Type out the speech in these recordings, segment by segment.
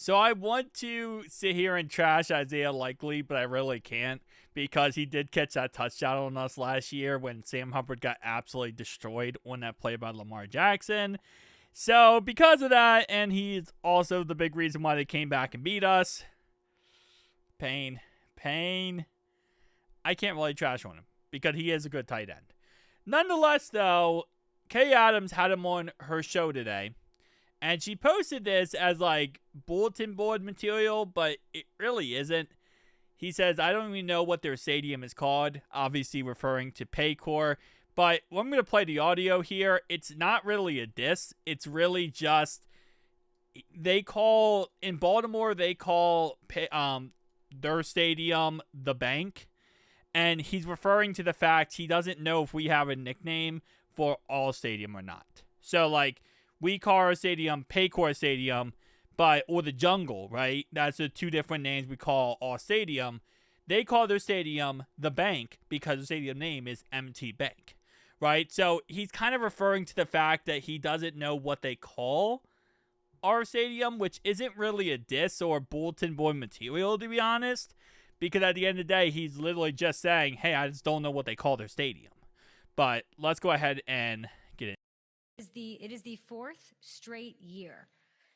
So I want to sit here and trash Isaiah Likely, but I really can't because he did catch that touchdown on us last year when Sam Hubbard got absolutely destroyed on that play by Lamar Jackson. So because of that, and he's also the big reason why they came back and beat us. Pain. I can't really trash on him because he is a good tight end. Nonetheless, though, Kay Adams had him on her show today. And she posted this as like bulletin board material, but it really isn't. He says, I don't even know what their stadium is called, obviously referring to Paycor. But I'm going to play the audio here. It's not really a diss. It's really just, in Baltimore, they call their stadium the Bank. And he's referring to the fact he doesn't know if we have a nickname for all stadium or not. So like, we call our stadium Paycor Stadium, or the Jungle, right? That's the two different names we call our stadium. They call their stadium the Bank because the stadium name is MT Bank, right? So he's kind of referring to the fact that he doesn't know what they call our stadium, which isn't really a diss or bulletin board material, to be honest, because at the end of the day, he's literally just saying, hey, I just don't know what they call their stadium. But let's go ahead and get it. It is the fourth straight year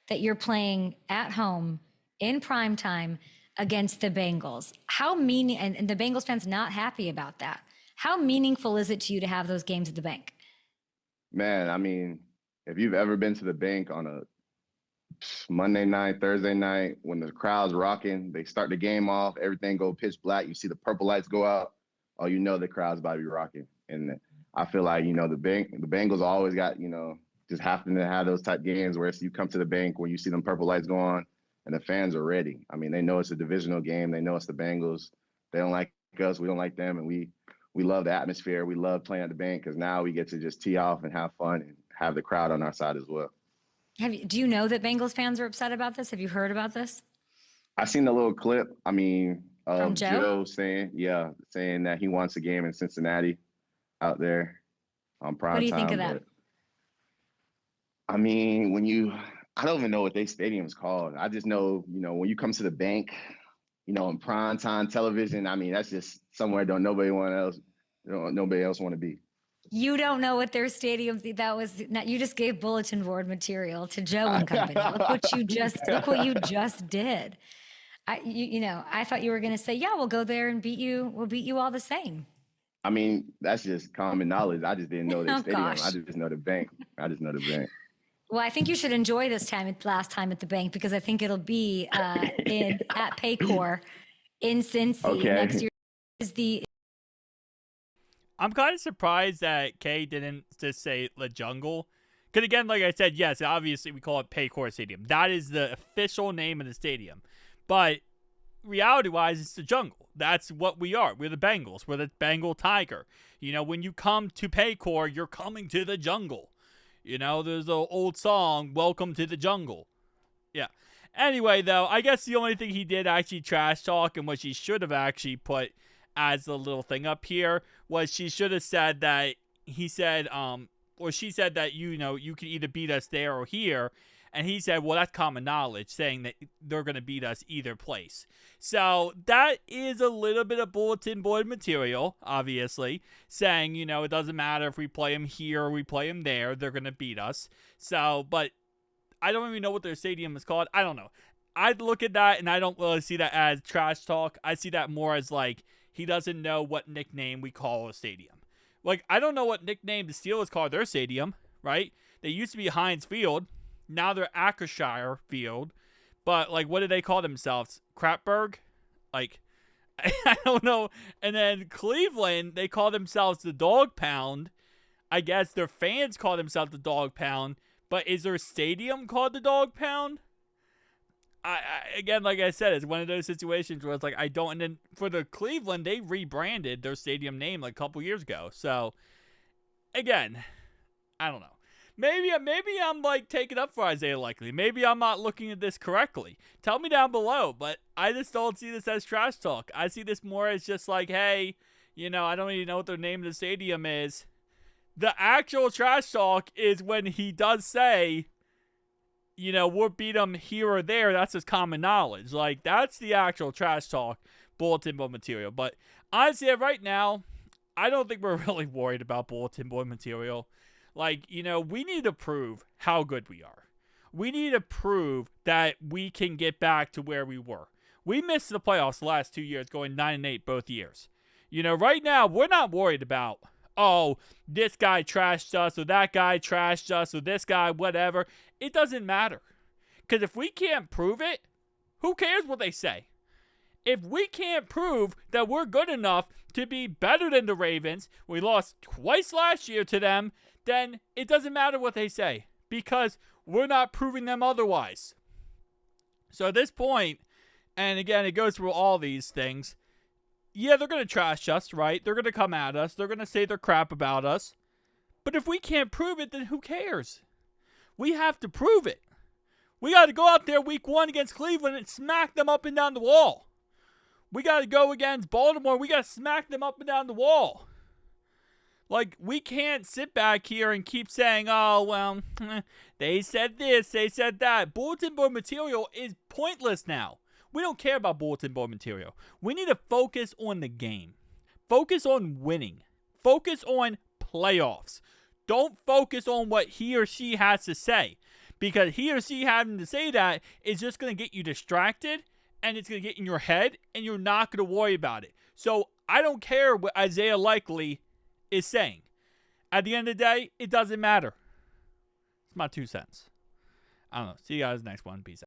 that you're playing at home in prime time against the Bengals. And the Bengals fans not happy about that. How meaningful is it to you to have those games at the Bank? Man, I mean, if you've ever been to the Bank on a Monday night, Thursday night, when the crowd's rocking, they start the game off, everything go pitch black, you see the purple lights go out, oh, you know the crowd's about to be rocking. And I feel like, the Bengals always got, just happen to have those type games where you come to the Bank when you see them purple lights go on and the fans are ready. I mean, they know it's a divisional game. They know it's the Bengals. They don't like us. We don't like them. And we love the atmosphere. We love playing at the Bank because now we get to just tee off and have fun and have the crowd on our side as well. Do you know that Bengals fans are upset about this? Have you heard about this? I seen the little clip. From Joe saying that he wants a game in Cincinnati out there on prime time. What do you think of that? I mean, I don't even know what their stadium's called. I just know, when you come to the Bank, in prime time television, I mean, that's just somewhere nobody else want to be. You don't know what their stadium, you just gave bulletin board material to Joe and company. Look what you just did. I thought you were going to say, yeah, we'll go there and we'll beat you all the same. I mean, that's just common knowledge. I just didn't know their stadium. Gosh. I just know the Bank. Well, I think you should enjoy last time at the Bank, because I think it'll be at Paycor in Cincy next year. I'm kind of surprised that Kay didn't just say the Jungle. Because again, like I said, yes, obviously we call it Paycor Stadium. That is the official name of the stadium. But reality-wise, it's the Jungle. That's what we are. We're the Bengals. We're the Bengal Tiger. When you come to Paycor, you're coming to the jungle. There's an old song, Welcome to the Jungle. Yeah. Anyway, though, I guess the only thing he did actually trash talk, and what she should have actually put as the little thing up here, was she should have said that she said that, you can either beat us there or here. And he said, well, that's common knowledge, saying that they're going to beat us either place. So that is a little bit of bulletin board material, obviously, saying, it doesn't matter if we play them here or we play them there, they're going to beat us. So, but I don't even know what their stadium is called. I don't know. I'd look at that and I don't really see that as trash talk. I see that more as like, he doesn't know what nickname we call a stadium. Like, I don't know what nickname the Steelers call their stadium, right? They used to be Heinz Field. Now they're Akershire Field. But, like, what do they call themselves? Crapberg? Like, I don't know. And then Cleveland, they call themselves the Dog Pound. I guess their fans call themselves the Dog Pound. But is their stadium called the Dog Pound? Again, like I said, it's one of those situations where it's like, I don't. And then for the Cleveland, they rebranded their stadium name like a couple years ago. So, again, I don't know. Maybe I'm like taking up for Isaiah Likely. Maybe I'm not looking at this correctly. Tell me down below. But I just don't see this as trash talk. I see this more as just like, hey, I don't even know what their name of the stadium is. The actual trash talk is when he does say we'll beat them here or there. That's just common knowledge. Like, that's the actual trash talk bulletin board material. But honestly, right now, I don't think we're really worried about bulletin board material. Like, we need to prove how good we are. We need to prove that we can get back to where we were. We missed the playoffs the last 2 years, going 9-8 both years. Right now, we're not worried about, oh, this guy trashed us, or that guy trashed us, or this guy, whatever. It doesn't matter. Because if we can't prove it, who cares what they say? If we can't prove that we're good enough to be better than the Ravens, we lost twice last year to them, then it doesn't matter what they say. Because we're not proving them otherwise. So at this point, and again, it goes through all these things, yeah, they're going to trash us, right? They're going to come at us. They're going to say their crap about us. But if we can't prove it, then who cares? We have to prove it. We got to go out there week 1 against Cleveland and smack them up and down the wall. We got to go against Baltimore. We got to smack them up and down the wall. Like, we can't sit back here and keep saying, oh, well, they said this, they said that. Bulletin board material is pointless now. We don't care about bulletin board material. We need to focus on the game. Focus on winning. Focus on playoffs. Don't focus on what he or she has to say. Because he or she having to say that is just going to get you distracted, and it's going to get in your head, and you're not going to worry about it. So I don't care what Isaiah Likely is saying. At the end of the day, it doesn't matter. It's my 2 cents. I don't know. See you guys next one. Peace out.